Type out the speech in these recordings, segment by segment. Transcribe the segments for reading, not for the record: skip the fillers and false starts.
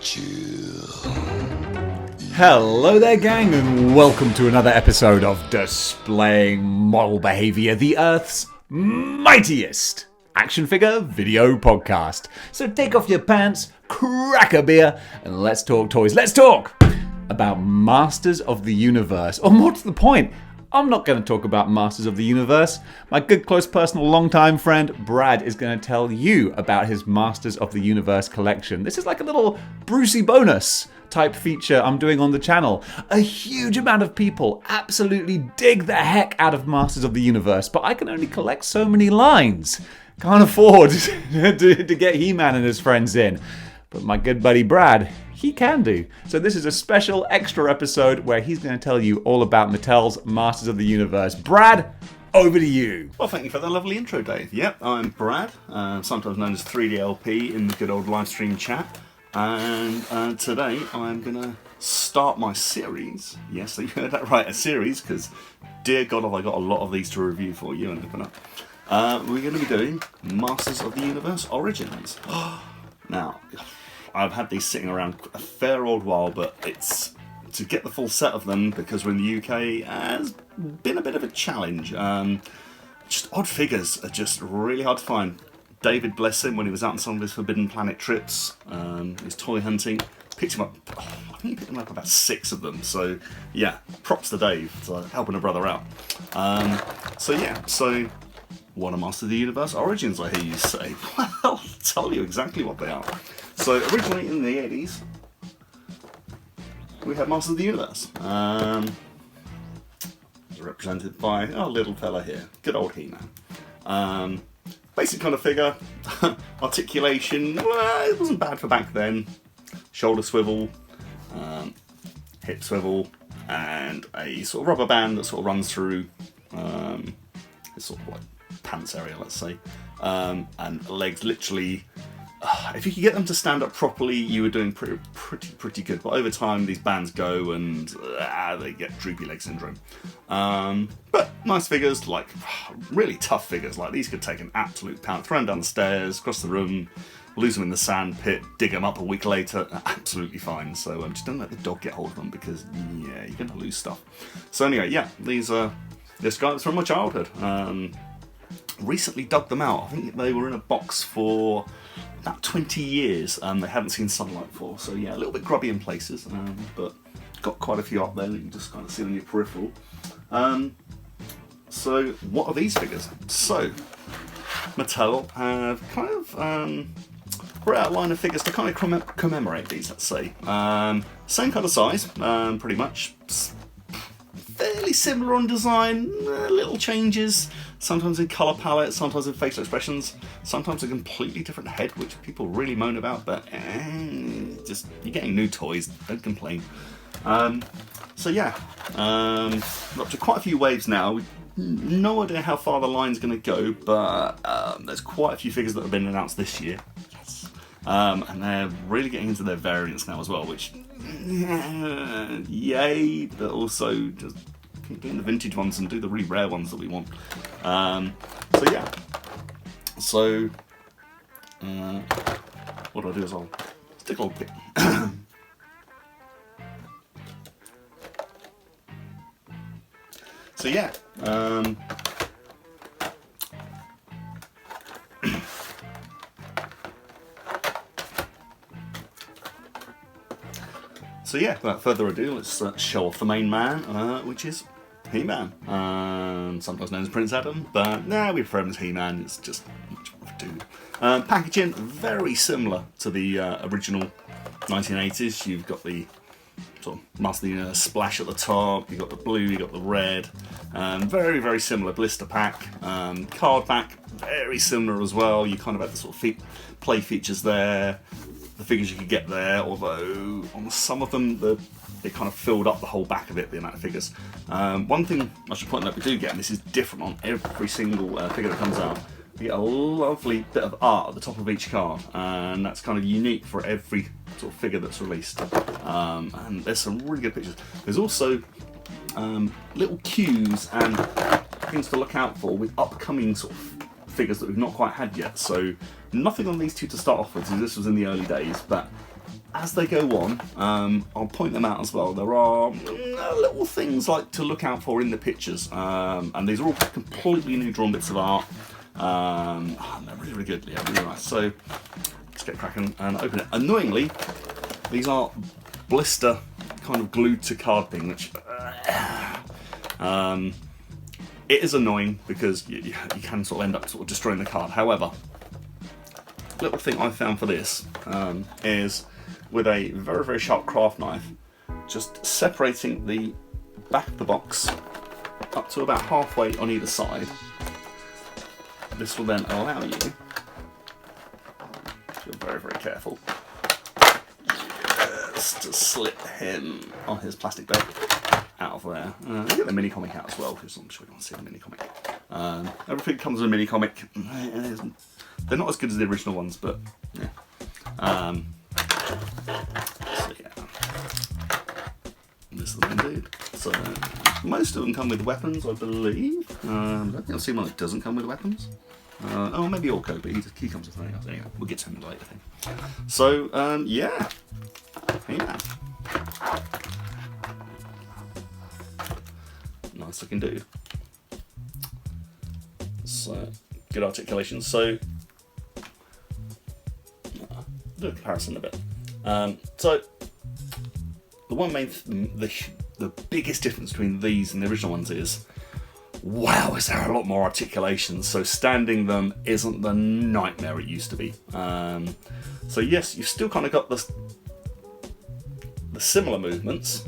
chill. Hello there, gang, and welcome to another episode of Displaying Model Behaviour, the Earth's mightiest action figure video podcast. So take off your pants, crack a beer, and let's talk toys. Let's talk about Masters of the Universe. Or more to the point, I'm not going to talk about Masters of the Universe. My good, close, personal, long-time friend Brad is going to tell you about his Masters of the Universe collection. This is like a little Brucie bonus type feature I'm doing on the channel. A huge amount of people absolutely dig the heck out of Masters of the Universe, but I can only collect so many lines. Can't afford to get He-Man and his friends in. But my good buddy Brad, he can do. So this is a special extra episode where he's going to tell you all about Mattel's Masters of the Universe. Brad, over to you. Well, thank you for that lovely intro, Dave. Yep, I'm Brad, sometimes known as 3DLP in the good old live stream chat. And today I'm going to start my series. Yes, you heard that right, a series, because dear God, have I got a lot of these to review for you and open up. We're going to be doing Masters of the Universe Origins. Now, I've had these sitting around a fair old while, but it's to get the full set of them, because we're in the UK, has been a bit of a challenge. Just odd figures are just really hard to find. David, bless him, when he was out on some of his Forbidden Planet trips, his toy hunting, picked him up, I think he picked him up about 6 of them, so yeah, props to Dave for helping a brother out. So what are Masters of the Universe Origins, I hear you say? Well, I'll tell you exactly what they are. So originally in the 80s, we had Masters of the Universe, represented by our little fella here, good old He-Man. Basic kind of figure, articulation, well, it wasn't bad for back then. Shoulder swivel, hip swivel, and a sort of rubber band that sort of runs through his sort of like pants area, let's say. And legs literally, if you could get them to stand up properly, you were doing pretty good. But over time, these bands go and they get droopy leg syndrome. But nice figures, like really tough figures. Like these could take an absolute pound, throw them down the stairs, across the room, lose them in the sand pit, dig them up a week later, absolutely fine. So just don't let the dog get hold of them, because yeah, you're gonna lose stuff. So anyway, yeah, these guys from my childhood. Recently dug them out. I think they were in a box for about 20 years. They hadn't seen sunlight for, so yeah, a little bit grubby in places, but got quite a few up there that you can just kind of see on your peripheral. So what are these figures? So Mattel have kind of brought out a line of figures to kind of commemorate these, let's say. Same kind of size, pretty much. Fairly similar on design, little changes, sometimes in colour palette, sometimes in facial expressions, sometimes a completely different head, which people really moan about, but just, you're getting new toys, don't complain. So yeah, we're up to quite a few waves now. We've no idea how far the line's going to go, but there's quite a few figures that have been announced this year. Yes. And they're really getting into their variants now as well, which, yay, but also just keep doing the vintage ones and do the really rare ones that we want. So yeah, so what I'll do is I'll stick a little bit. So yeah, without further ado, let's show off the main man, which is He-Man, sometimes known as Prince Adam, but we prefer him as He-Man. It's just much more of a dude. Packaging very similar to the original 1980s. You've got the sort of Master splash at the top, you've got the blue, you've got the red, very, very similar blister pack, card back, very similar as well. You kind of had the sort of play features there, the figures you could get there, although on some of them they kind of filled up the whole back of it, the amount of figures. One thing I should point out we do get, and this is different on every single figure that comes out, you get a lovely bit of art at the top of each card, and that's kind of unique for every sort of figure that's released. And there's some really good pictures. There's also little cues and things to look out for with upcoming sort of figures that we've not quite had yet. So nothing on these two to start off with, because this was in the early days, but as they go on, I'll point them out as well. There are little things like to look out for in the pictures, and these are all completely new drawn bits of art. And they're really, really good. Yeah, really nice. So let's get cracking and open it. Annoyingly, these are blister kind of glued to card thing, which it is annoying because you can sort of end up sort of destroying the card. However, little thing I found for this is with a very, very sharp craft knife, just separating the back of the box up to about halfway on either side. This will then allow you to be very, very careful just to slip him on his plastic bag out of there. You get the mini comic out as well, because I'm sure you want to see the mini comic. Everything comes with a mini comic. They're not as good as the original ones, but yeah. So yeah, this is the indeed. So most of them come with weapons, I believe. I don't think I've seen one that doesn't come with weapons. Oh, maybe Orko, but he comes with something else. Anyway, we'll get to him in a later thing. So yeah. Nice looking dude. So good articulation. So do a comparison a bit. So the one main the biggest difference between these and the original ones is, wow, is there a lot more articulation. So standing them isn't the nightmare it used to be. So yes, you've still kind of got the similar movements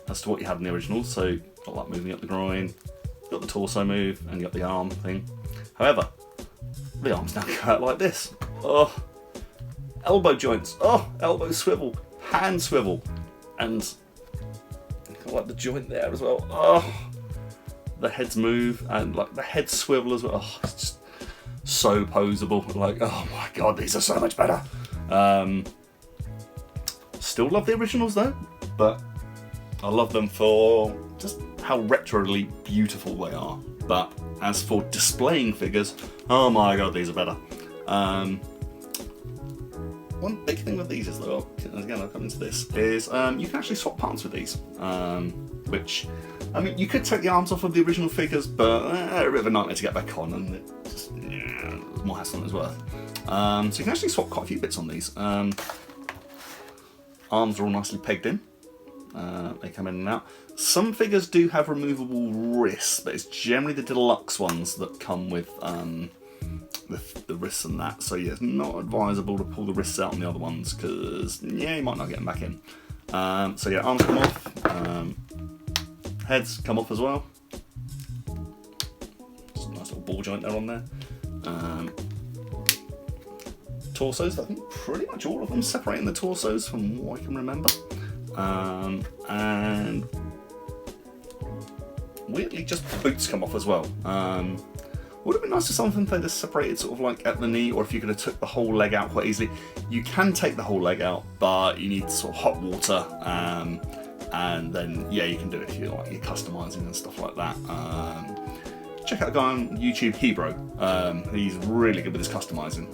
as to what you had in the original. So you've got like moving up the groin, you've got the torso move, and you've got the arm thing. However, the arms now go out like this. Oh, elbow joints. Oh, elbow swivel, hand swivel, and like the joint there as well. Oh, the heads move and like the head swivel as well. Oh, it's just so poseable. Like, oh my god, these are so much better. Still love the originals though, but I love them for just how retroly beautiful they are. But as for displaying figures, oh my god, these are better. One big thing with these is, though, again I'll come into this, is you can actually swap parts with these, which, I mean, you could take the arms off of the original figures, but they're a bit of a nightmare to get back on, and it just, there's more hassle than it's worth. So you can actually swap quite a few bits on these. Arms are all nicely pegged in. They come in and out. Some figures do have removable wrists, but it's generally the deluxe ones that come with the wrists and that. So yeah, it's not advisable to pull the wrists out on the other ones, because yeah, you might not get them back in. So yeah, arms come off. Heads come off as well. Just a nice little ball joint there on there. Torsos, I think pretty much all of them separating the torsos from what I can remember. And weirdly, just the boots come off as well. Would have been nice if something they just separated sort of like at the knee, or if you could have took the whole leg out quite easily. You can take the whole leg out, but you need sort of hot water, and then yeah, you can do it if you're customizing and stuff like that. Check out a guy on YouTube, Hebro. He's really good with his customizing.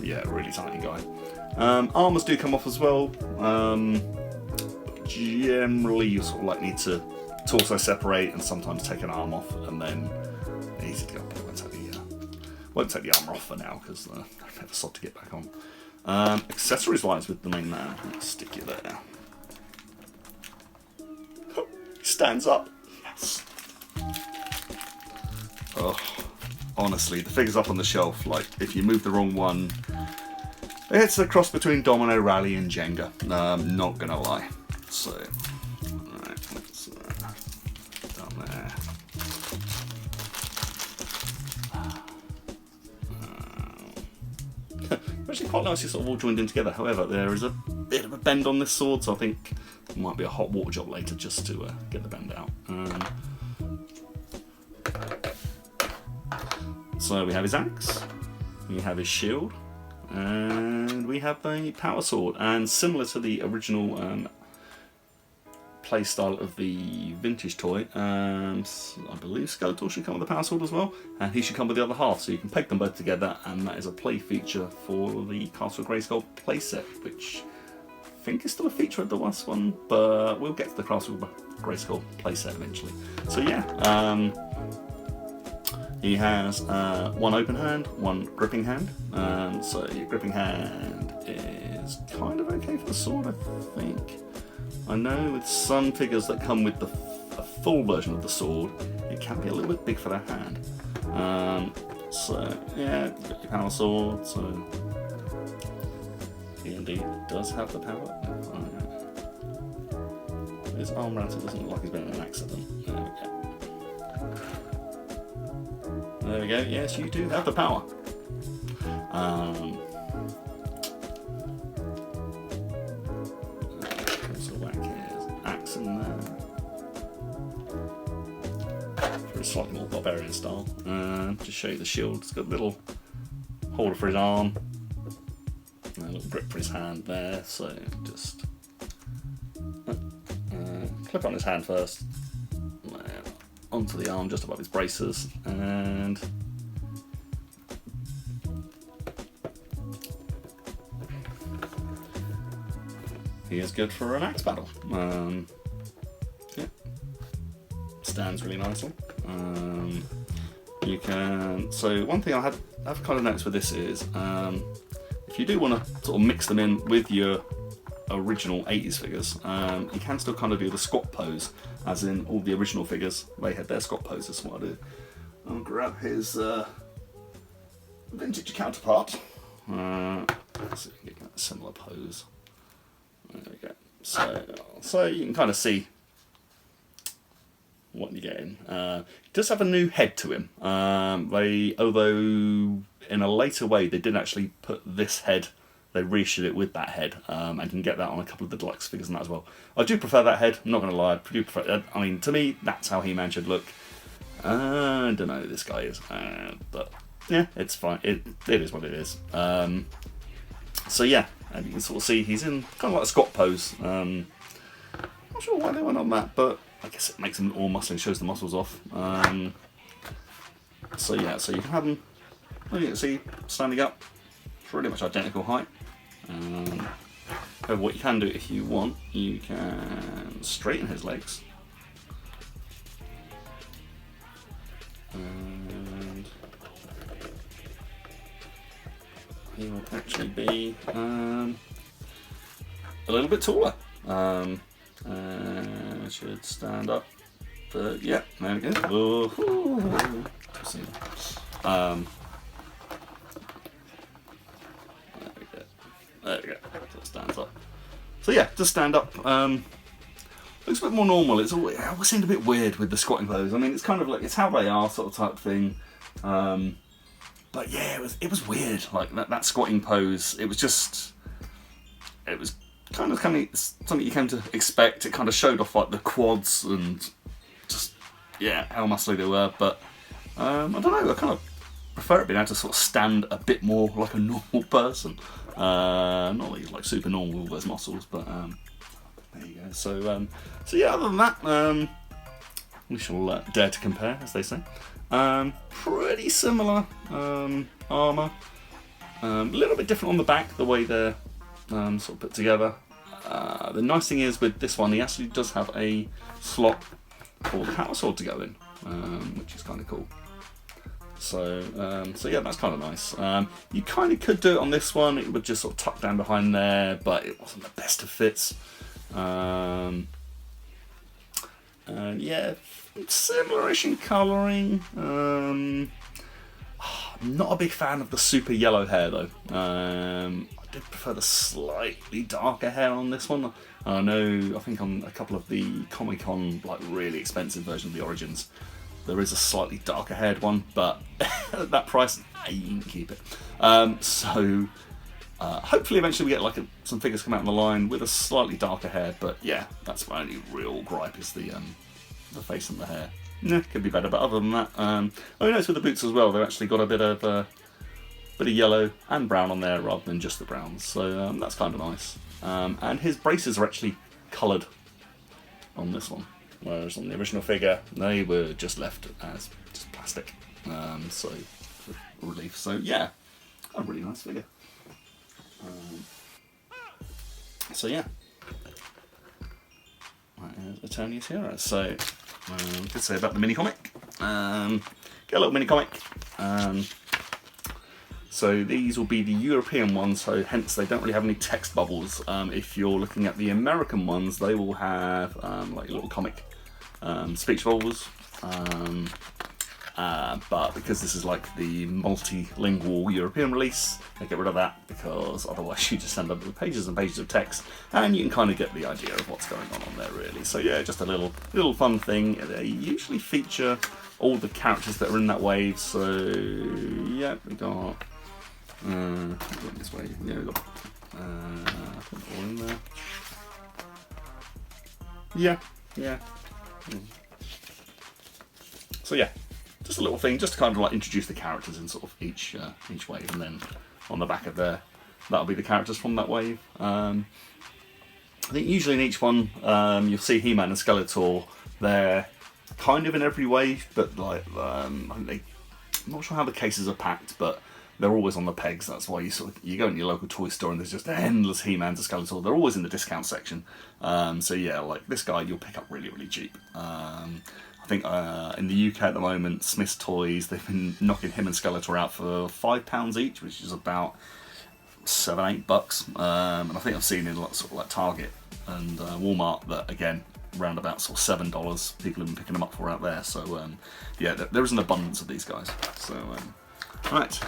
Yeah, really tiny guy. Armors do come off as well. Generally, you sort of like need to torso separate and sometimes take an arm off, and then easy to go. Won't take the armour off for now because I have a sod to get back on. Accessories wise with the main man, let's stick you there. He stands up. Yes. Oh, honestly, the figure's up on the shelf. Like, if you move the wrong one, it's a cross between Domino, Rally, and Jenga. Not gonna lie. So, alright, let's down there. Actually, quite nicely sort of all joined in together. However, there is a bit of a bend on this sword, so I think it might be a hot water job later just to get the bend out. So we have his axe, we have his shield, and we have a power sword. And similar to the original play style of the vintage toy, I believe Skeletor should come with the power sword as well, and he should come with the other half, so you can peg them both together, and that is a play feature for the Castle Grayskull playset, which think is still a feature of the last one, but we'll get to the Castle Grayskull playset eventually. So yeah, he has one open hand, one gripping hand. So your gripping hand is kind of okay for the sword, I think. I know with some figures that come with a full version of the sword, it can be a little bit big for their hand. So yeah, you've got your power sword, so he indeed does have the power. His arm around it doesn't look like he's been in an accident. There we go. There we go, yes, you do have the power. So whack his axe in there. For a slightly more barbarian style. Just show you the shield. It's got a little holder for his arm. And a little grip for his hand there. So just clip on his hand first. Onto the arm just above his braces. And he is good for an axe battle. Yeah. Stands really nicely. You can. So one thing I've kind of noticed with this is, if you do want to sort of mix them in with your original 80s figures, you can still kind of do the squat pose, as in all the original figures. They had their squat poses. So what I do, I'll grab his vintage counterpart. Let's see if we can get a similar pose. There we go. So you can kind of see what you're getting. He does have a new head to him. Although in a later way they did actually put this head, they reissued it with that head, and you can get that on a couple of the deluxe figures and that as well. I do prefer that head, I'm not going to lie, I do prefer that. I mean, to me, that's how He-Man should look. I don't know who this guy is, but yeah, it's fine. It is what it is. So yeah, and you can sort of see he's in kind of like a squat pose. Not sure why they went on that, but I guess it makes him all muscly and shows the muscles off. So yeah, so you can have him, you can see, standing up, pretty much identical height. However, what you can do if you want, you can straighten his legs. And he will actually be a little bit taller. Should stand up. But yeah, there we go. There we go. So it stands up. So yeah, just stand up. Looks a bit more normal. It always seemed a bit weird with the squatting pose. I mean, it's kind of like, it's how they are sort of type thing. But yeah, it was weird. Like that squatting pose. It was kind of something you came to expect. It kind of showed off like the quads and just, yeah, how muscly they were. But I don't know. I kind of prefer it being able to sort of stand a bit more like a normal person. Not that he's like super normal with all those muscles, but there you go. So yeah, other than that, we shall dare to compare, as they say. Pretty similar armour. A little bit different on the back, the way they're sort of put together. The nice thing is with this one, he actually does have a slot for the power sword to go in, which is kind of cool. So yeah, that's kind of nice. You kind of could do it on this one. It would just sort of tuck down behind there, but it wasn't the best of fits. And yeah, similar-ish in colouring. I'm not a big fan of the super yellow hair though. I did prefer the slightly darker hair on this one. I think on a couple of the Comic-Con, like really expensive version of the Origins, there is a slightly darker haired one, but at that price, you can keep it. Hopefully eventually we get like some figures come out on the line with a slightly darker hair, but yeah, that's my only real gripe is the face and the hair. Yeah, could be better, but other than that, I noticed with the boots as well, they've actually got a bit of yellow and brown on there rather than just the browns, so that's kind of nice. And his braces are actually coloured on this one, whereas on the original figure they were just left as just plastic. So for relief. So yeah, a really nice figure. So yeah, that is Eternia's Hero. So good say about the mini comic. Get a little mini comic. So these will be the European ones, so hence they don't really have any text bubbles. If you're looking at the American ones, they will have like little comic speech bubbles. But because this is like the multilingual European release, they get rid of that because otherwise you just end up with pages and pages of text, and you can kind of get the idea of what's going on there really. So yeah, just a little fun thing. They usually feature all the characters that are in that wave. So yeah, we got this way. Yeah, we got all in there. Yeah. So yeah, just a little thing, just to kind of like introduce the characters in sort of each wave, and then on the back of there, that'll be the characters from that wave. I think usually in each one, you'll see He-Man and Skeletor. They're kind of in every wave, but like I'm not sure how the cases are packed, but they're always on the pegs. That's why you go in your local toy store and there's just endless He-Mans and Skeletor. They're always in the discount section. So yeah, like this guy you'll pick up really, really cheap. I think in the UK at the moment, Smith's Toys, they've been knocking him and Skeletor out for £5 each, which is about $7-8. And I think I've seen in sort of like Target and Walmart that again, around about sort of $7, people have been picking them up for out there. So yeah, there is an abundance of these guys. So right,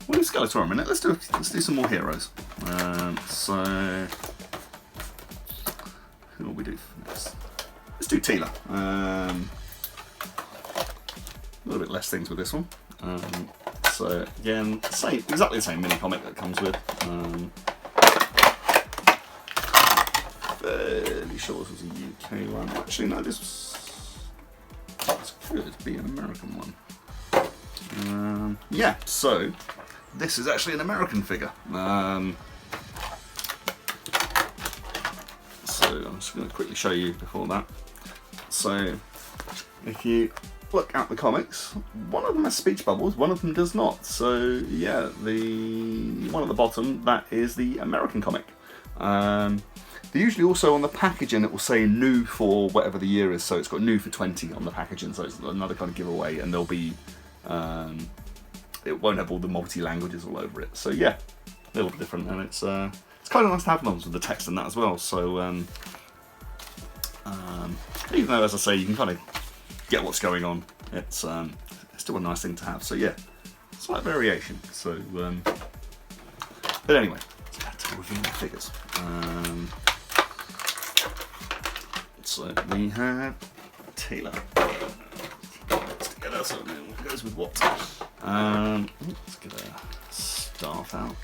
we'll do Skeletor a minute. Let's do some more heroes. So who will we do next? Let's do Teela. A little bit less things with this one. So again, exactly the same mini comic that comes with. Fairly sure this was a UK one. Actually, no, this could be an American one. Yeah, so this is actually an American figure. So I'm just going to quickly show you before that. So if you look at the comics, one of them has speech bubbles, one of them does not. So yeah, the one at the bottom, that is the American comic. They're usually also on the packaging, it will say new for whatever the year is, so it's got new for 20 on the packaging, so it's another kind of giveaway, and there'll be, it won't have all the multi-languages all over it. So yeah, a little bit different, and it's kind of nice to have ones with the text and that as well. So even though, as I say, you can kind of get what's going on, it's still a nice thing to have. So yeah, slight variation. So, but anyway, let's get to reviewing the figures. So we have Teela. Let's together so what goes with what. Let's get a staff out.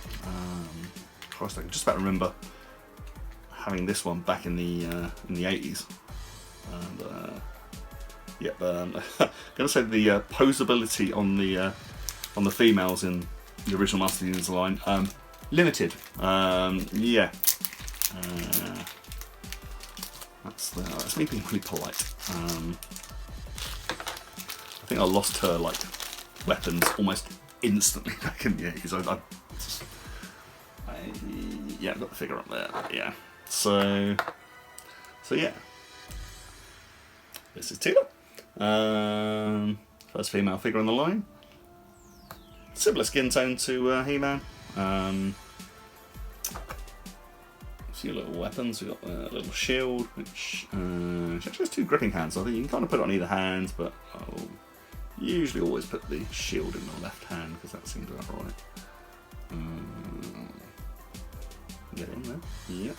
Christ, I can just about remember having this one back in the 80s. And yep, I'm gonna say the posability on the females in the original Master Unions line limited. Yeah. That's me being really polite. I think I lost her like weapons almost instantly back in the 80s. Yeah, I've got the figure up there. Yeah. So yeah. This is Teela. First female figure on the line. Similar skin tone to He-Man. A few little weapons. We've got a little shield, which actually has two gripping hands. So I think you can kind of put it on either hand, but I'll usually always put the shield in the left hand because that seems about right. Get in there. Yep.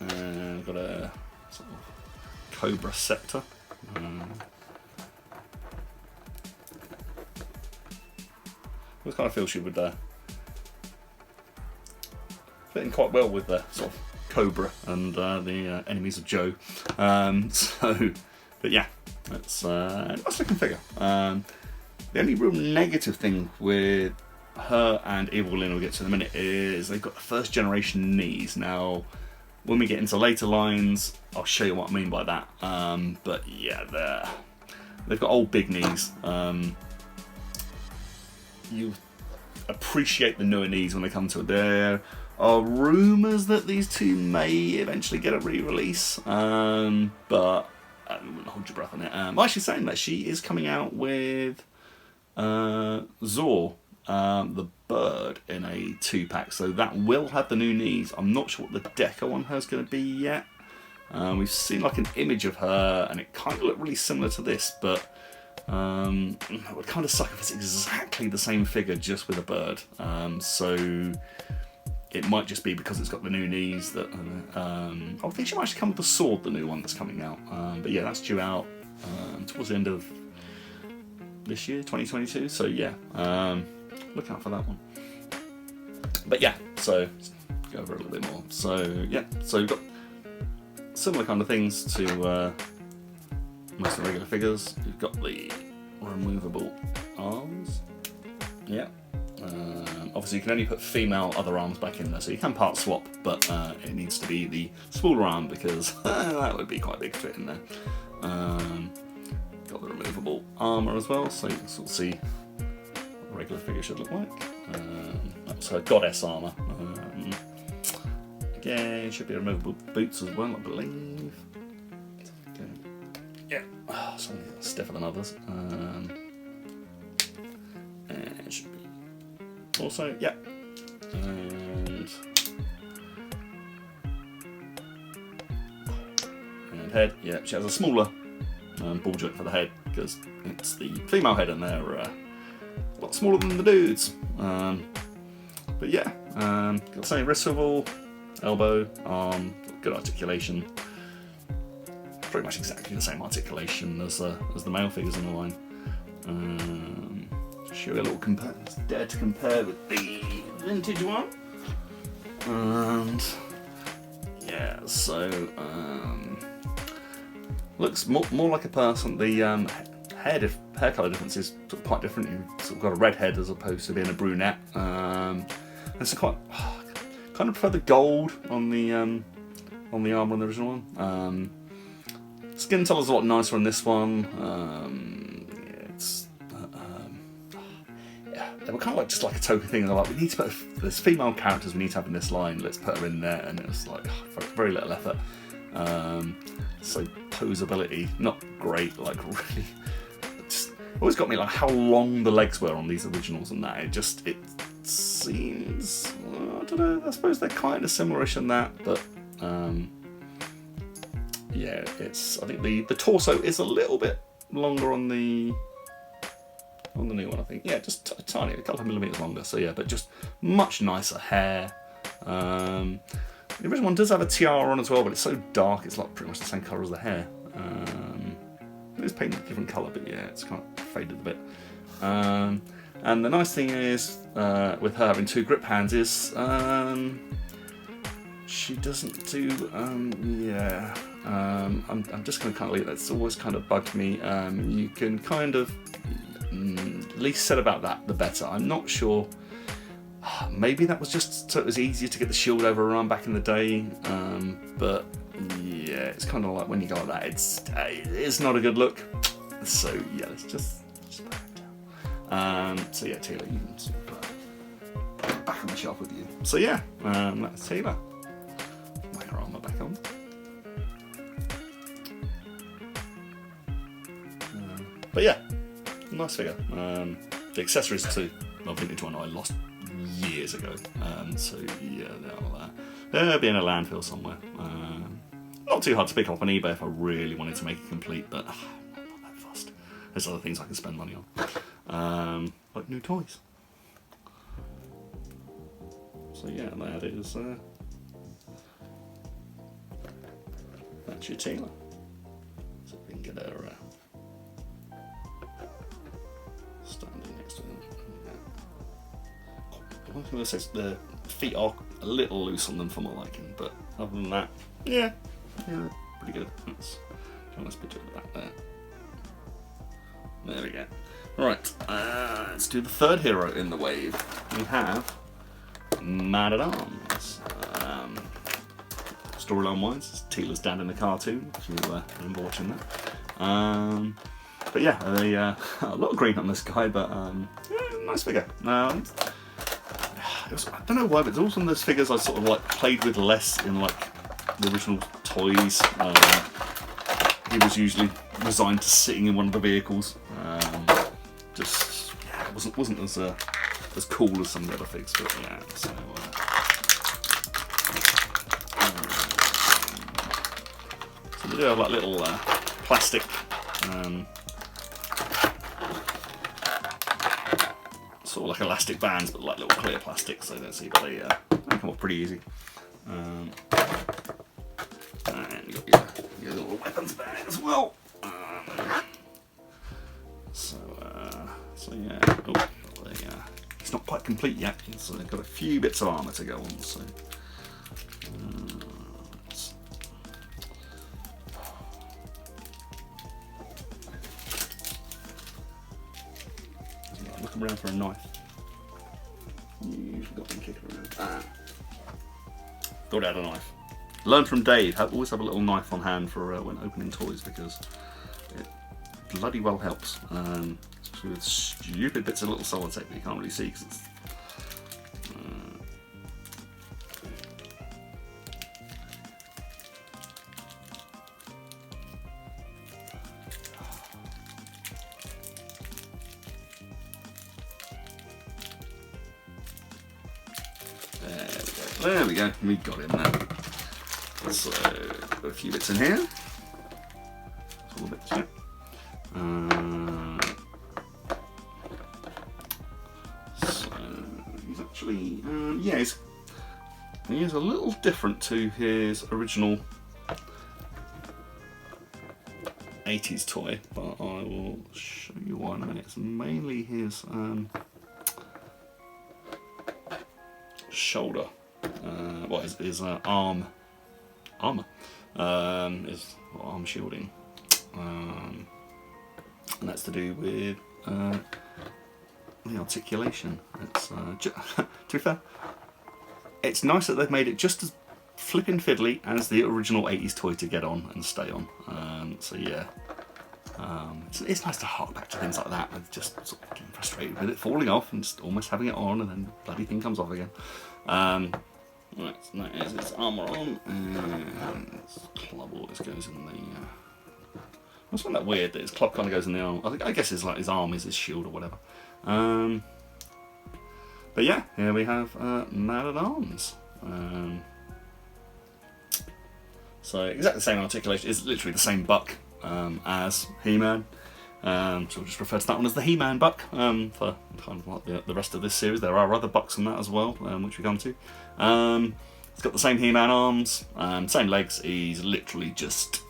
And got a sort of cobra scepter. I kind of feel she would fit in quite well with the sort of Cobra and the enemies of Joe. But yeah, it's a nice looking figure. The only real negative thing with her and Evil Lynn we'll get to in a minute is they've got the first generation knees. Now, when we get into later lines, I'll show you what I mean by that. But yeah, they've got old big knees. appreciate the newer knees when they come to it. There are rumours that these two may eventually get a re-release, but I wouldn't hold your breath on it. I'm actually saying that she is coming out with Zor, the bird, in a 2-pack, so that will have the new knees. I'm not sure what the deco on her is going to be yet. We've seen like an image of her, and it kind of looked really similar to this, but it would kind of suck if it's exactly the same figure just with a bird. So it might just be because it's got the new knees that. I think she might actually come with a sword, the new one that's coming out. But yeah, that's due out towards the end of this year, 2022. So yeah, look out for that one. But yeah, so let's go over a little bit more. So yeah, so you've got similar kind of things to most of the regular figures. You've got the removable arms. Yeah. Obviously you can only put female other arms back in there, so you can part swap, but it needs to be the smaller arm because that would be quite a big fit in there. Got the removable armour as well, so you can sort of see what a regular figure should look like. That's her goddess armour. Again, should be removable boots as well, I believe. Okay. Yeah, some stiffer than others. And it should be also, yeah. And head, yeah, she has a smaller ball joint for the head because it's the female head and they're a lot smaller than the dudes. But yeah, got the same wrist swivel, elbow, arm, good articulation. Pretty much exactly the same articulation as the male figures in the line. Show you a little dare to compare with the vintage one. And yeah, so looks more like a person. The hair colour difference is sort of quite different. You've sort of got a red head as opposed to being a brunette. And so kind of prefer the gold on the armour on the original one. Skin colour's a lot nicer on this one. They were kind of like just like a token thing. They're like, we need to put there's female characters we need to have in this line. Let's put her in there, and it was like very little effort. So posability, not great. Like really, just always got me like how long the legs were on these originals and that. It seems, I don't know. I suppose they're kind of similarish in that, but yeah, I think the torso is a little bit longer on the new one, I think. Yeah, just a tiny, a couple of millimetres longer. So yeah, but just much nicer hair. The original one does have a tiara on as well, but it's so dark, it's like pretty much the same colour as the hair. It is painted a different colour, but yeah, it's kind of faded a bit. And the nice thing is, with her having two grip hands, is she doesn't do, I'm just going to kind of leave that. It's always kind of bugged me. You can kind of, least said about that, the better. I'm not sure. Maybe that was just so it was easier to get the shield over her arm back in the day. But yeah, it's kind of like when you go like that, it's not a good look. So yeah, let's just put it down. So yeah, Taylor, you can sort of back on the shelf with you. So yeah, that's Taylor. Whack her armor back on. But yeah, nice figure. The accessories to my vintage one I lost years ago. So yeah, they'll be in a landfill somewhere. Not too hard to pick up on eBay if I really wanted to make it complete, but I'm not that fussed. There's other things I can spend money on, like new toys. So yeah, that is that's your Taylor. So we can get her standing next to him. Yeah. One thing I say is the feet are a little loose on them for my liking, but other than that, yeah, pretty good. Let's put it back there. There we go. Right, let's do the third hero in the wave. We have Man at Arms. Storyline wise, Teela's dad in the cartoon, if you remember watching that. But yeah, a lot of green on this guy, but yeah, nice figure. I don't know why, but it's also one of those figures I sort of like played with less in like the original toys. He was usually resigned to sitting in one of the vehicles. Just yeah, it wasn't as cool as some of the other figs, but yeah. So they do have like little plastic. Sort of like elastic bands, but like little clear plastic, so don't see, but they come off pretty easy. And you got your little weapons bag as well. So yeah, it's not quite complete yet. It's got a few bits of armour to go on. So. Looking around for a knife. You usually got them kicking around. Thought I had a knife. Learn from Dave. Always have a little knife on hand for when opening toys because it bloody well helps. Especially with stupid bits of little solid tape that you can't really see because it's. There we go, we got him there. So, got a few bits in here. All the bits, yeah. So, he's actually, he's a little different to his original 80s toy, but I will show you why in a minute. It's mainly his shoulder. His armor, is arm shielding, and that's to do with the articulation. It's to be fair, it's nice that they've made it just as flippin' fiddly as the original 80s toy to get on and stay on. So yeah, it's nice to hark back to things like that. I'm just sort of getting frustrated with it falling off and just almost having it on, and then the bloody thing comes off again. Right, so that is its armour on, and its club always goes in the. I just find that weird that his club kind of goes in the arm. I guess it's like his arm is his shield or whatever. But yeah, here we have Man at Arms. So exactly the same articulation. It's literally the same buck as He-Man. So we'll just refer to that one as the He-Man buck for kind of like the rest of this series. There are other bucks in that as well, which we come to. It's got the same He-Man arms, same legs. He's literally just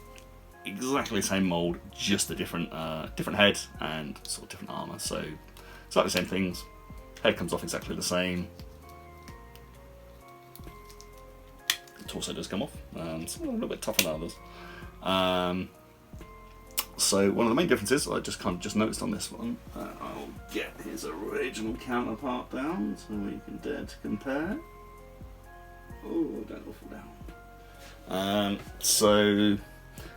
exactly the same mould, just a different head and sort of different armour. So exactly the same things. Head comes off exactly the same. The torso does come off. It's a little bit tougher than others. So one of the main differences I just noticed on this one, I'll get his original counterpart down so we can dare to compare. Oh, don't fall down. So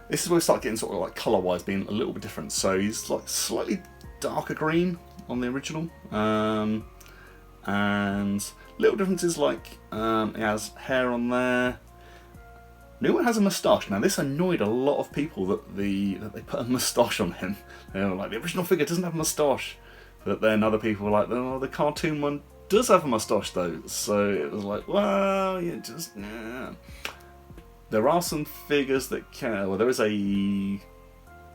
this is where we start getting sort of like colour-wise being a little bit different. So he's like slightly darker green on the original, and little differences like he has hair on there. New one has a moustache. Now this annoyed a lot of people that they put a moustache on him. They were like, the original figure doesn't have a moustache. But then other people were like, oh, the cartoon one does have a moustache though. So it was like, well, yeah. There are some figures that can. Well, there is a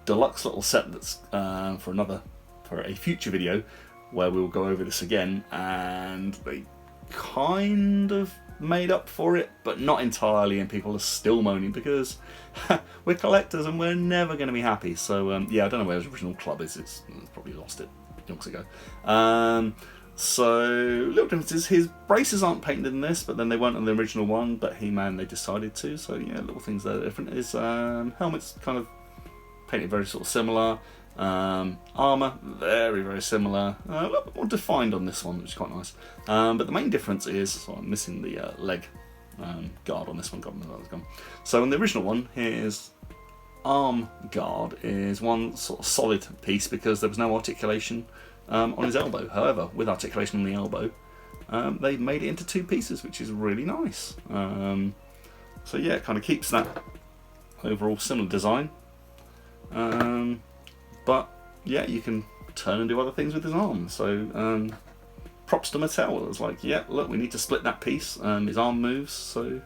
deluxe little set that's for a future video where we'll go over this again, and they kind of made up for it, but not entirely, and people are still moaning because we're collectors and we're never going to be happy. So yeah, I don't know where his original club is. It's probably lost it yonks ago. So little differences. His braces aren't painted in this, but then they weren't on the original one. But He-Man they decided to. So yeah, little things that are different. His helmet's kind of painted very sort of similar. Armour very very similar. A little bit more defined on this one, which is quite nice. But the main difference is, so I'm missing the leg guard on this one. Gone. So in the original one, his arm guard is one sort of solid piece because there was no articulation on his elbow. However, with articulation on the elbow, they made it into 2 pieces, which is really nice. So yeah, it kind of keeps that overall similar design. But yeah, you can turn and do other things with his arm. So props to Mattel. It was like, yeah, look, we need to split that piece. His arm moves, so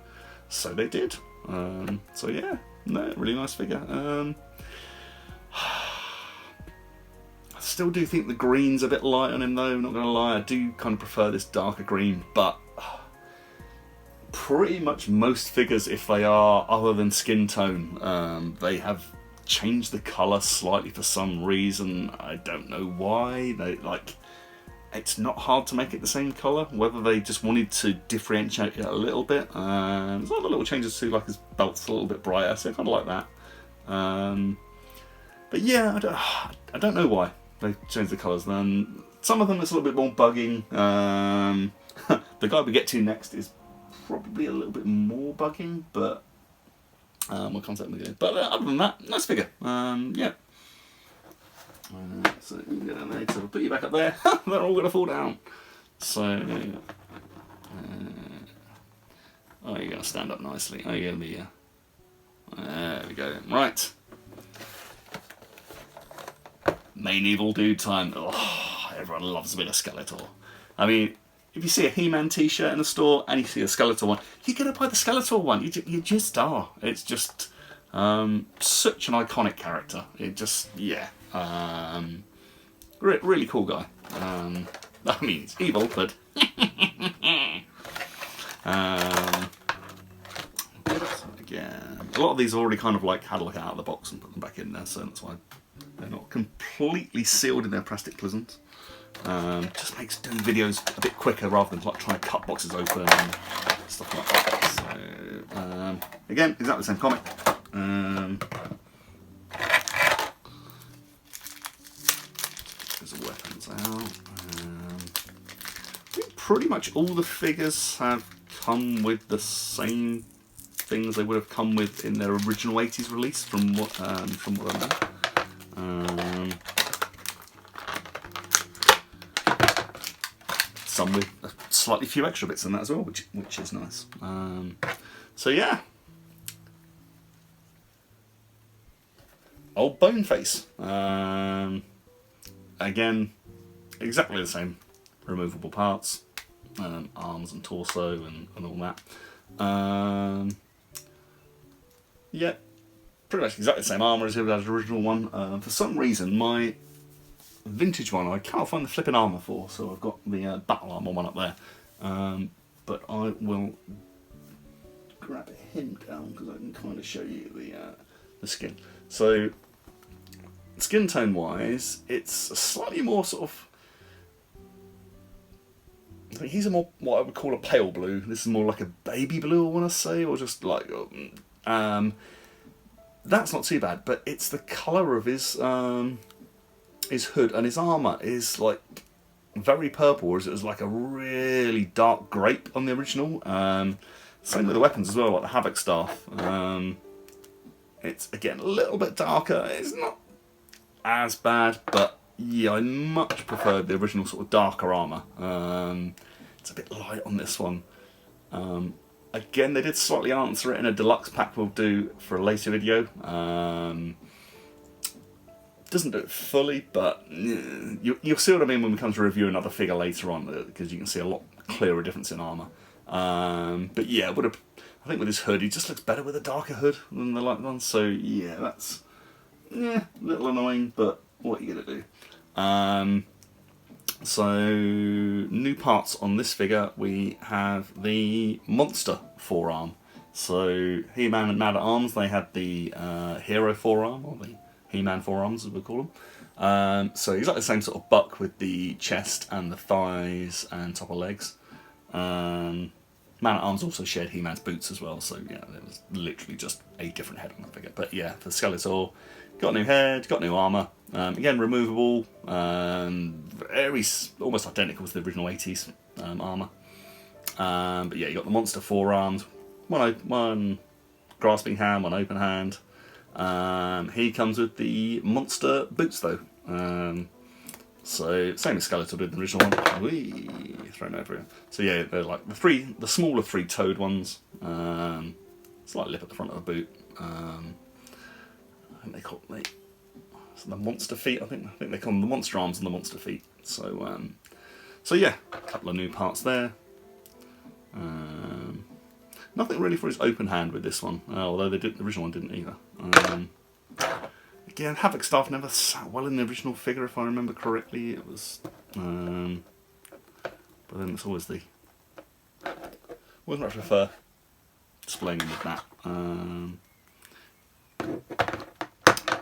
they did. So yeah, no, really nice figure. I still do think the green's a bit light on him though, not gonna lie. I do kind of prefer this darker green, but pretty much most figures, if they are other than skin tone, they have changed the colour slightly for some reason. I don't know why. It's not hard to make it the same colour, whether they just wanted to differentiate it a little bit. There's other little changes too, like his belt's a little bit brighter, so I kind of like that. But yeah, I don't know why they changed the colours. Then some of them it's a little bit more bugging. The guy we get to next is probably a little bit more bugging, but what concept am I doing? But other than that, nice figure. Yeah. So you can get in there, so I'll put you back up there. They're all going to fall down. So, oh, you're going to stand up nicely. Oh, you're going to be, there we go. Right. Main evil dude time. Oh, everyone loves a bit of Skeletor. I mean, if you see a He-Man t-shirt in the store and you see a Skeletor one, you're going to buy the Skeletor one. You just are. It's just such an iconic character. It just, yeah. Really cool guy. I mean, he's evil, but again, a lot of these already kind of like had a look out of the box and put them back in there, so that's why they're not completely sealed in their plastic prisons. Just makes doing videos a bit quicker rather than like trying to cut boxes open and stuff like that. So again, exactly the same comic. Weapons out. I think pretty much all the figures have come with the same things they would have come with in their original 80s release, from what I know. Some with slightly few extra bits in that as well, which is nice. So yeah. Old Boneface. Again, exactly the same removable parts, arms and torso and all that. Yeah, pretty much exactly the same armour as the original one. For some reason, my vintage one I can't find the flipping armour for, so I've got the battle armour one up there. But I will grab him down because I can kind of show you the skin. So, skin tone wise, it's a slightly more sort of, I think he's a more what I would call a pale blue. This is more like a baby blue, I want to say, or just like that's not too bad. But it's the colour of his hood and his armour is like very purple, whereas it was like a really dark grape on the original. Same with the weapons as well, like the Havoc Staff. It's again a little bit darker. It's not as bad, but yeah, I much preferred the original sort of darker armour. It's a bit light on this one. Again, they did slightly answer it in a deluxe pack we'll do for a later video. Doesn't do it fully, but you'll see what I mean when we come to review another figure later on, because you can see a lot clearer difference in armour. But yeah, I think with his hood, he just looks better with a darker hood than the light one. So yeah, that's a little annoying, but what are you gonna do? So new parts on this figure, we have the monster forearm. So He-Man and Man at Arms, they had the hero forearm, or the He-Man forearms as we call them. So he's like the same sort of buck with the chest and the thighs and top of legs. Man at Arms also shared He-Man's boots as well, so yeah, it was literally just a different head on that figure. But yeah, for Skeletor, got a new head, got new armour. Again, removable, very almost identical to the original 80s armour. But yeah, you got the monster forearms, one grasping hand, one open hand. He comes with the monster boots though. So same as Skeletor did in the original one. Whee! thrown over here. So yeah, they're like the smaller three-toed ones. Slight lip at the front of the boot. I think they call the monster feet. I think they call them the monster arms and the monster feet. So yeah, a couple of new parts there. Nothing really for his open hand with this one, although the original one didn't either. Again, Havoc Staff never sat well in the original figure, if I remember correctly. It was, but then it's always always much prefer displaying him with that.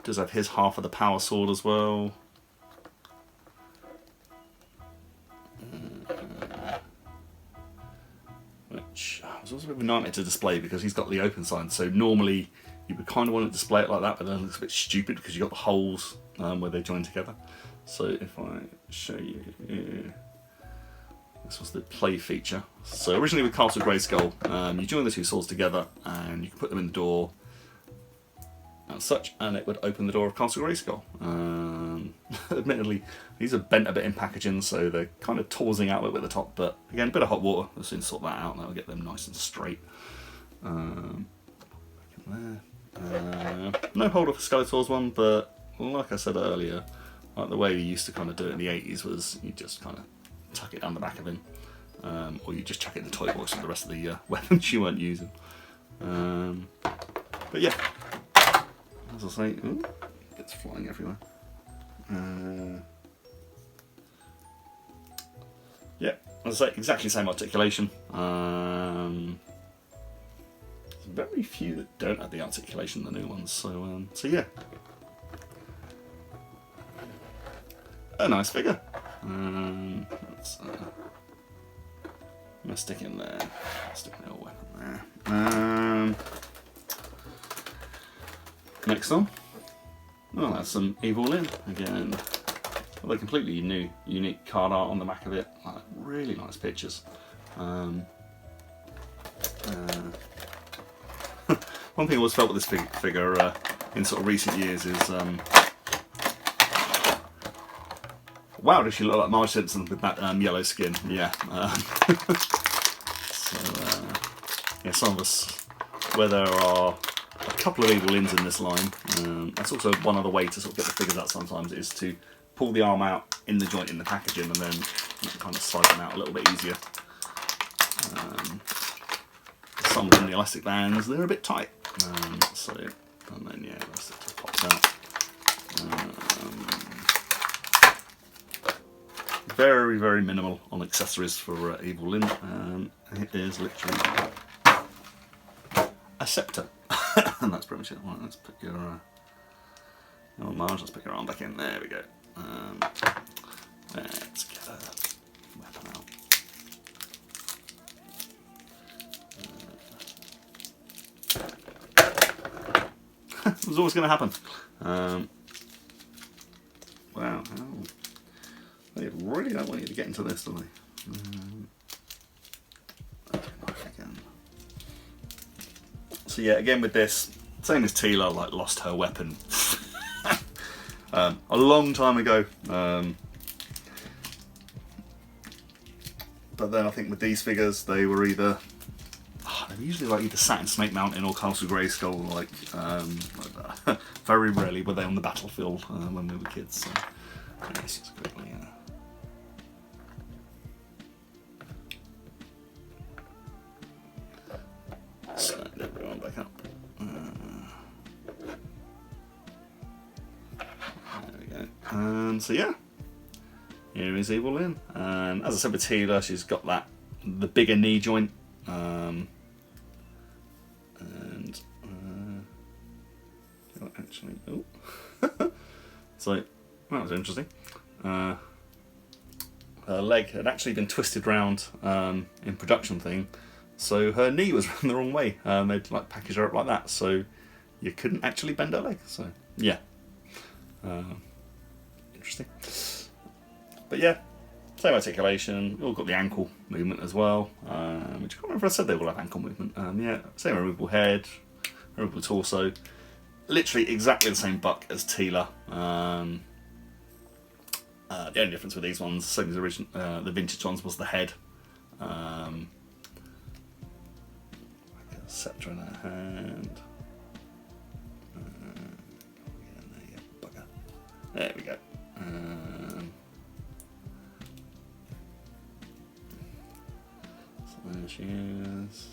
Does have his half of the power sword as well. Which was also a bit of a nightmare to display because he's got the open side. So normally you would kind of want to display it like that, but then it looks a bit stupid because you've got the holes where they join together. So if I show you here, this was the play feature. So originally with Castle Grayskull, you join the two swords together and you can put them in the door as such, and it would open the door of Castle Grayskull. Admittedly, these are bent a bit in packaging, so they're kind of tossing out a little bit at the top, but again, a bit of hot water, we'll soon sort that out and that'll get them nice and straight. Back in there. No holder for Skeletor's one, but like I said earlier, like the way we used to kind of do it in the 80s was you just kind of tuck it down the back of him, or you just chuck it in the toy box with the rest of the weapons you weren't using. But yeah, as I say, ooh, it's flying everywhere. Yeah, as I say, exactly the same articulation. There's very few that don't have the articulation, the new ones. So yeah, a nice figure. Let's stick in there. Stick the old weapon there. Next on, well, that's some Evil Lyn again. Well, they're completely new, unique card art on the back of it. Like, really nice pictures. One thing I always felt with this figure in sort of recent years is, wow, does she look like Marge Simpson with that yellow skin? Yeah. Yeah, some of us, where there are a couple of Evil Lyns in this line, that's also one other way to sort of get the figures out sometimes, is to pull the arm out in the joint in the packaging and then kind of slide them out a little bit easier. Some of them, the elastic bands, they're a bit tight. And then yeah, the rest of it just pops out. Very, very minimal on accessories for Evil Lyn. It is literally a scepter. And that's pretty much it. Right, let's put your Marge, let's put your arm back in. There we go. Let's get a weapon out. It was always going to happen. Wow. They really don't want you to get into this, do they? So yeah, again with this, same as Teela, like lost her weapon a long time ago. But then I think with these figures, they were either they were usually like either sat in Snake Mountain or Castle Grayskull. Like very rarely were they on the battlefield when we were kids. So let's just quickly. Slide everyone back up. There we go. So yeah, here is Evil Lyn. And as I said with Teela, she's got the bigger knee joint. Actually, oh, so that was interesting. Her leg had actually been twisted round in production thing, so her knee was run the wrong way. They'd like package her up like that, so you couldn't actually bend her leg. So yeah, interesting. But yeah, same articulation. We've all got the ankle movement as well, which I can't remember if I said they all have ankle movement. Yeah, same removable head, removable torso. Literally exactly the same buck as Teela. The only difference with these ones, same as the vintage ones, was the head. Like a sceptre in her hand. There we go. So there she is.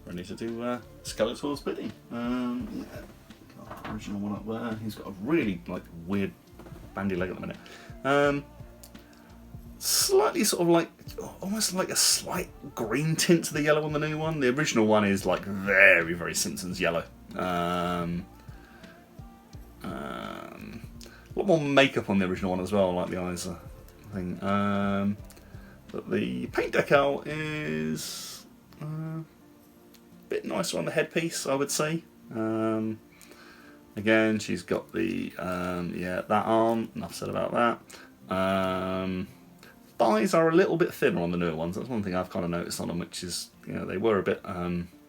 Ready to do Skeletor's bidding. Got the original one up there. He's got a really weird bandy leg at the minute. Slightly sort of almost like a slight green tint to the yellow on the new one. The original one is very, very Simpsons yellow. A lot more makeup on the original one as well, like the eyes thing. But the paint decal is a bit nicer on the headpiece, I would say. Again, she's got the that arm. Enough said about that. Thighs are a little bit thinner on the newer ones. That's one thing I've kind of noticed on them, which is they were a bit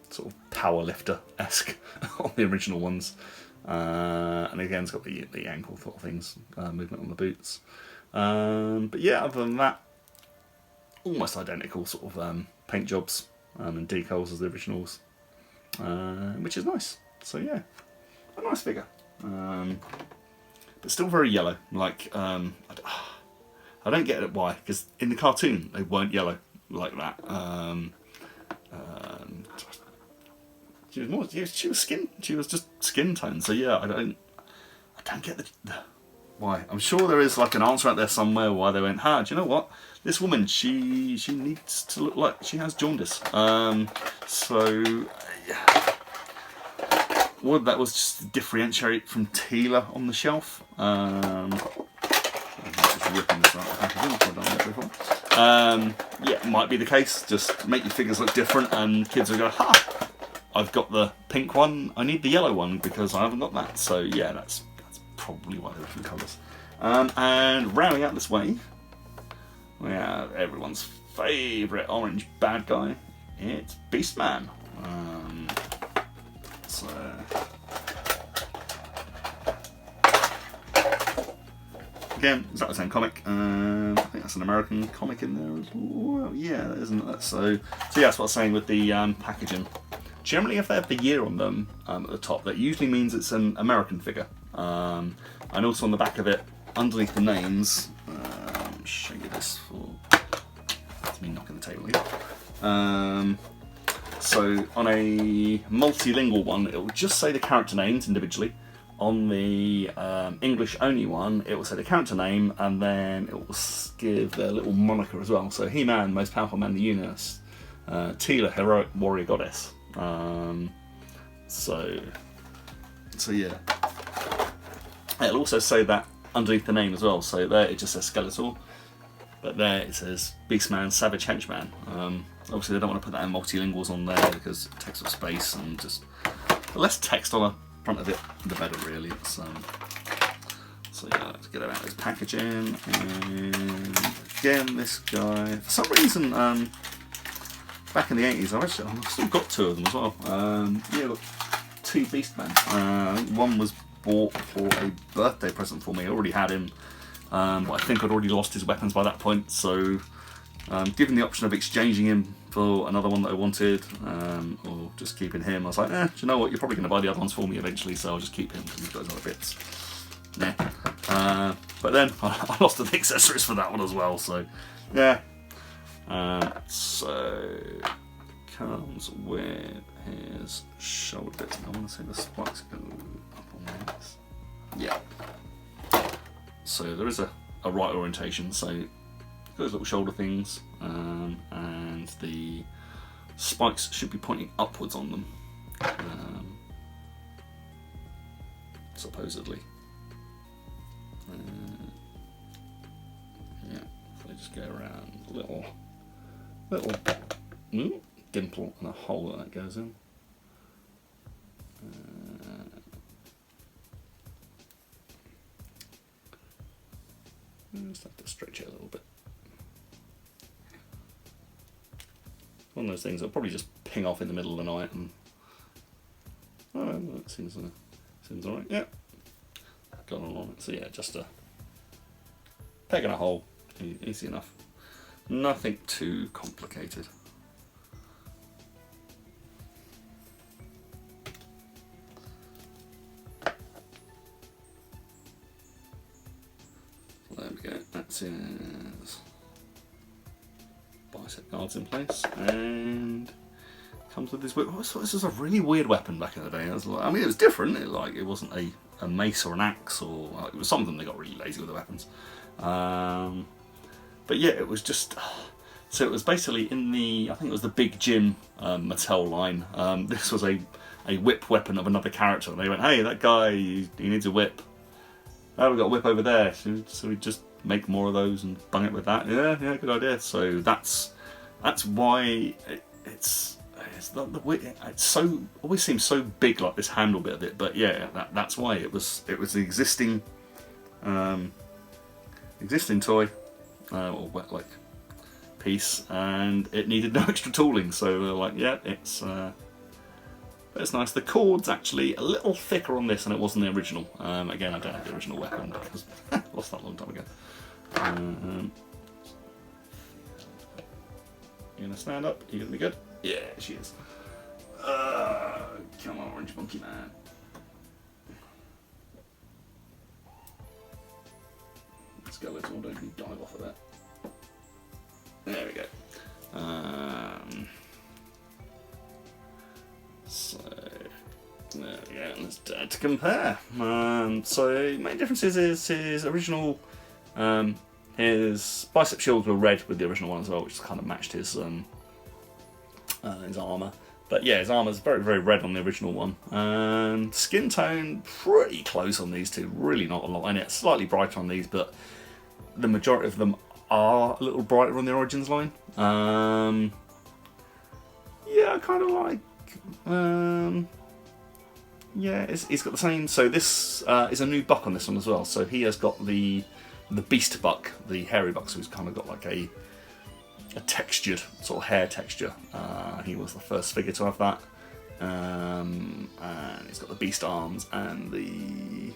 sort of powerlifter-esque on the original ones. And again, it's got the ankle sort of things, movement on the boots. But yeah, other than that, almost identical sort of paint jobs and decals as the originals, which is nice. So yeah, a nice figure, but still very yellow. I don't get it why, because in the cartoon they weren't yellow like that. She was just skin tone. So yeah, I don't get the why. I'm sure there is an answer out there somewhere why they went, do you know what? This woman, she needs to look like she has jaundice. So yeah. Well, that was just to differentiate from Teela on the shelf. I'm just ripping this out of the packaging. I've done that before. Yeah, it might be the case. Just make your figures look different, and kids will go, ha! I've got the pink one, I need the yellow one because I haven't got that. So yeah, that's probably why they're different colours. And rounding out this way, we have everyone's favourite orange bad guy. It's Beastman. Again, is that the same comic? I think that's an American comic in there as well. Yeah, isn't it? So yeah, that's what I was saying with the packaging. Generally, if they have the year on them at the top, that usually means it's an American figure. And also on the back of it, underneath the names, I'll show you this for... That's me knocking the table here. So on a multilingual one, it will just say the character names individually. On the English only one, it will say the character name, and then it will give their little moniker as well. So He-Man, most powerful man in the universe. Teela, heroic warrior goddess. So yeah. It'll also say that underneath the name as well. So there it just says Skeletor, but there it says Beastman, Savage Henchman. Obviously they don't want to put that in multilinguals on there because it takes up space, and just the less text on the front of it, the better really. So yeah, let's get it out of this packaging. And again, this guy, for some reason, back in the 80s, I've still got two of them as well. Yeah, look, two Beastmen. One was bought for a birthday present for me. I already had him, but I think I'd already lost his weapons by that point. So, given the option of exchanging him for another one that I wanted, or just keeping him, I was like, do you know what? You're probably going to buy the other ones for me eventually, so I'll just keep him because he's got his other bits. Yeah. But then I lost the accessories for that one as well. So, yeah. So comes with his shoulder bits. I want to say the spikes go up on this. Yeah. So there is a right orientation. So those little shoulder things, and the spikes should be pointing upwards on them, supposedly. Yeah. So they just go around a little dimple and a hole that goes in. Just have to stretch it a little bit. One of those things that'll probably just ping off in the middle of the night, and that seems alright. Yeah, got on it. So yeah, just a peg in a hole, easy enough. Nothing too complicated. There we go, that's his bicep guards in place, and comes with his whip. I thought this was a really weird weapon back in the day. I mean, it was different. It wasn't a mace or an axe, or it was some of them. They got really lazy with the weapons. But yeah, it was just. So it was basically in I think it was the Big Jim Mattel line. This was a whip weapon of another character, and they went, "Hey, that guy, he needs a whip. Oh, we've got a whip over there, so we just make more of those and bung it with that." Yeah, good idea. So that's why it's so always seems so big, like this handle bit of it. But yeah, that's why it was the existing toy or like piece, and it needed no extra tooling. So they're like, yeah, it's nice. The cord's actually a little thicker on this than it was in the original. Again, I don't have the original weapon because I lost that a long time ago. You gonna stand up? You gonna be good? Yeah, she is. Come on, Orange Monkey Man. Let's go, let's all don't dive off of that. There we go. So there we go. Let's to compare. So main differences is his original. His bicep shields were red with the original one as well, which kind of matched his armour. But yeah, his armour's very, very red on the original one. And skin tone, pretty close on these two. Really not a lot in it. Slightly brighter on these, but the majority of them are a little brighter on the Origins line. Yeah, I kind of like. Yeah, he's got the same. So this is a new buck on this one as well. So he has got the beast buck, the hairy buck. So he's kind of got like a textured sort of hair texture. He was the first figure to have that. And he's got the beast arms, and the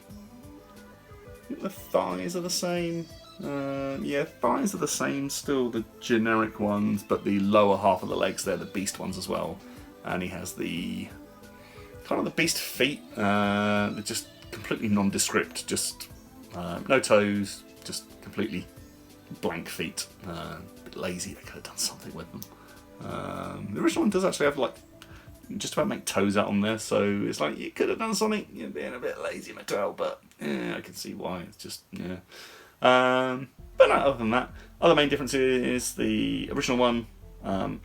thighs are the same. Yeah, thighs are the same, still the generic ones, but the lower half of the legs, they're the beast ones as well. And he has the kind of the beast feet. They're just completely nondescript, just no toes, just completely blank feet. A bit lazy. They could have done something with them. The original one does actually have like just about make toes out on there, so it's like you could have done something. You're being a bit lazy, Mattel, but yeah, I can see why. It's just yeah. But no, other than that, other main difference is the original one.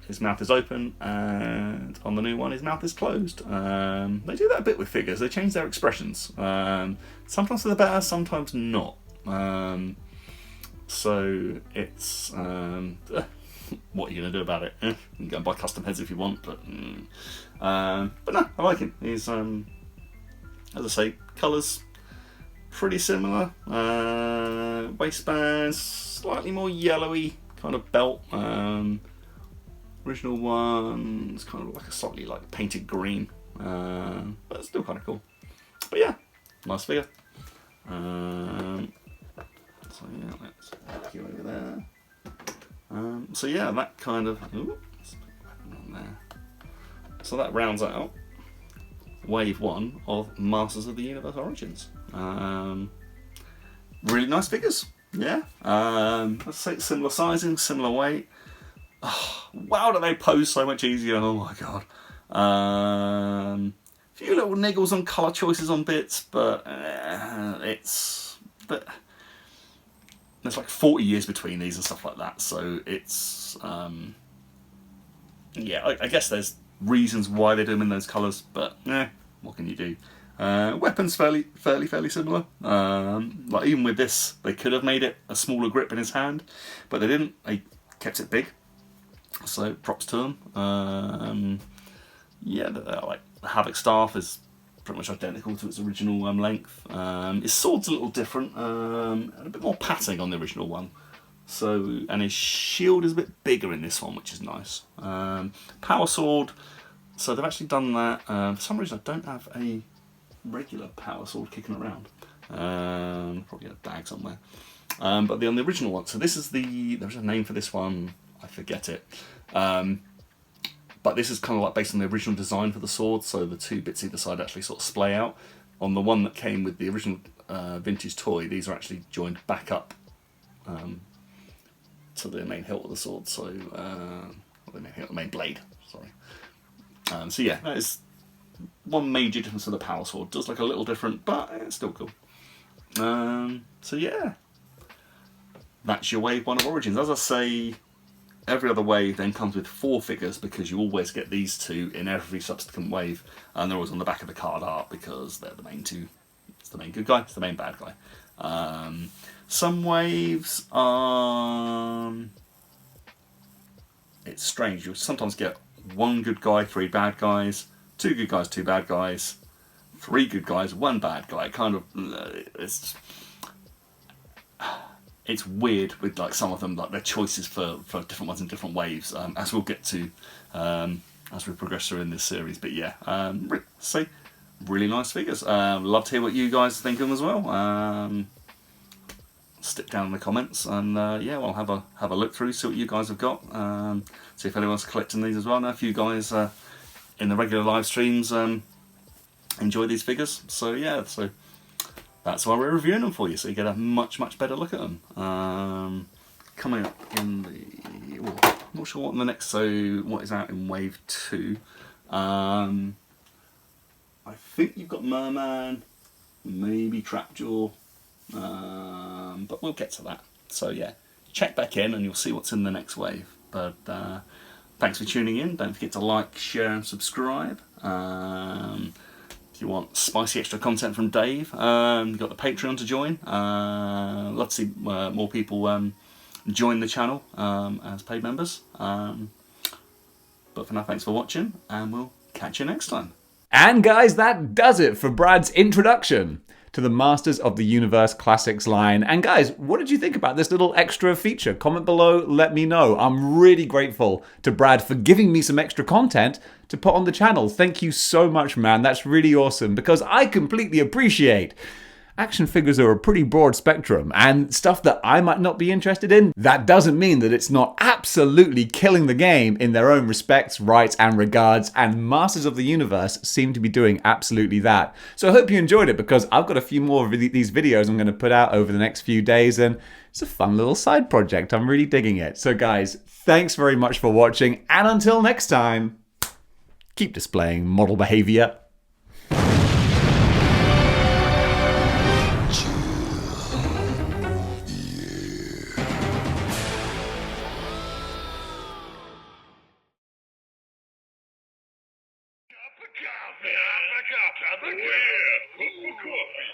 His mouth is open, and on the new one, his mouth is closed. They do that a bit with figures. They change their expressions. Sometimes for the better, sometimes not. So it's what are you going to do about it? You can go and buy custom heads if you want, but no, I like him. He's as I say, colours pretty similar. Waistband, slightly more yellowy kind of belt. Original one's kind of like a slightly like painted green, but it's still kind of cool. But yeah, nice figure. So yeah, let's put you over there. So yeah, that kind of. Ooh, let's put that on there. So that rounds out wave one of Masters of the Universe Origins. Really nice figures. Yeah. Let's say similar sizing, similar weight. Oh, wow, do they pose so much easier? Oh my god. Few little niggles on colour choices on bits, but there's like 40 years between these and stuff like that, so it's yeah, I guess there's reasons why they do them in those colours, but what can you do? Weapons fairly similar. Like even with this, they could have made it a smaller grip in his hand, but they didn't. They kept it big. So props to them. Yeah, like the Havoc Staff is pretty much identical to its original length. His sword's a little different, and a bit more patting on the original one. So, and his shield is a bit bigger in this one, which is nice. Power sword. So they've actually done that. For some reason, I don't have a regular power sword kicking around. Probably a bag somewhere. but on the original one, so this is there's a name for this one, I forget it. But this is kind of like based on the original design for the sword, so the two bits either side actually sort of splay out. On the one that came with the original vintage toy, these are actually joined back up to the main hilt of the sword, so the main blade. Sorry. So yeah, that is one major difference of the power sword. Does look a little different, but it's still cool. So yeah, that's your wave 1 of Origins. As I say, every other wave then comes with 4 figures, because you always get these 2 in every subsequent wave, and they're always on the back of the card art because they're the main 2. It's the main good guy, it's the main bad guy. Some waves are... It's strange. You sometimes get 1 good guy, 3 bad guys, 2 good guys, 2 bad guys, 3 good guys, 1 bad guy. Kind of... It's weird with like some of them, like their choices for different ones in different waves, as we'll get to as we progress through in this series. But yeah, see, really nice figures. Love to hear what you guys think of them as well. Stick down in the comments, and yeah, we'll have a look through, see what you guys have got. See if anyone's collecting these as well. Now, if you guys in the regular live streams enjoy these figures, so yeah, so. That's why we're reviewing them for you, so you get a much better look at them. Coming up in the... I'm not sure what in the next... So, what is out in Wave 2? I think you've got Merman, maybe Trapjaw, but we'll get to that. So yeah, check back in and you'll see what's in the next wave. But thanks for tuning in. Don't forget to like, share and subscribe. If you want spicy extra content from Dave, you've got the Patreon to join. Love to see more people join the channel as paid members. But for now, thanks for watching, and we'll catch you next time. And guys, that does it for Brad's introduction to the Masters of the Universe Classics line. And guys, what did you think about this little extra feature? Comment below, let me know. I'm really grateful to Brad for giving me some extra content to put on the channel. Thank you so much, man. That's really awesome, because I completely appreciate action figures are a pretty broad spectrum, and stuff that I might not be interested in, that doesn't mean that it's not absolutely killing the game in their own respects, rights, and regards, and Masters of the Universe seem to be doing absolutely that. So I hope you enjoyed it, because I've got a few more of these videos I'm going to put out over the next few days, and it's a fun little side project. I'm really digging it. So guys, thanks very much for watching, and until next time, keep displaying model behavior. Cup of coffee.